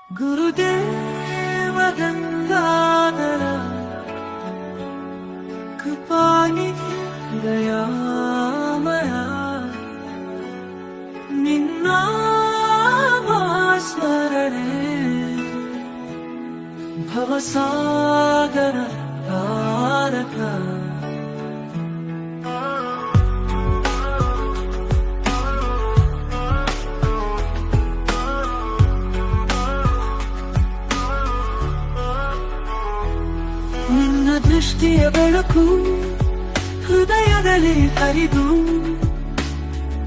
ಗುರುದೇವ ಗಂಗಾಧರ ಕೃಪಾನಿಧಿ ದಯಾಮಯ ನಿನ್ನ ಸ್ಮರಣೆ ಭವಸಾಗರ ತಾರಕ ನಿನ್ನ ದೃಷ್ಟಿಯ ಬೆಳಕು ಹೃದಯದಲ್ಲಿ ಹರಿದು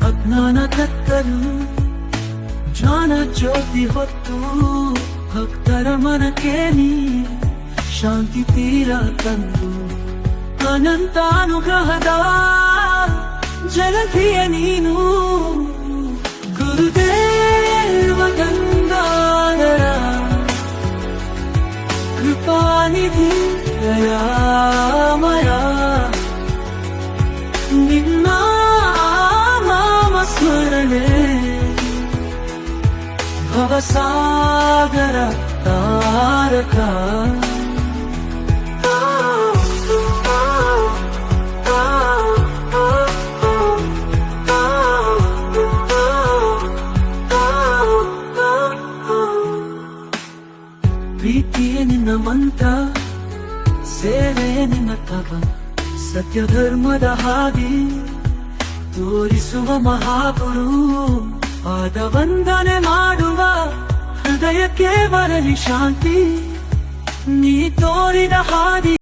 ಅಜ್ಞಾನ ಕತ್ತಲು ಜ್ಞಾನ ಜ್ಯೋತಿ ಹೊತ್ತು ಭಕ್ತರ ಮನಕ್ಕೆ ನೀ ಶಾಂತಿ ತೀರ ತಂದು ಅನಂತಾನುಗ್ರಹದ ಜಲಧಿಯ ನೀನು ಗುರುದೇವ ಗಂಗಾಧರ ಕೃಪಾನಿಧಿ ದಯಾಮಯ ನಿನ್ನ ನಾಮ ಸ್ಮರಣೆ ಭವಸಾಗರ ತಾರಕ ಪ್ರೀತಿಯೇ ನಿನ್ನ ಮಂತ್ರ ಸೇವೆ ನಿನ್ನ ತಪ ಸತ್ಯ ಧರ್ಮದ ಹಾದಿ ತೋರಿಸುವ ಮಹಾಗುರು ಪಾದ ವಂದನೆ ಮಾಡುವ ಹೃದಯಕ್ಕೆ ಬರಲಿ ಶಾಂತಿ ನೀ ತೋರಿದ ಹಾದಿ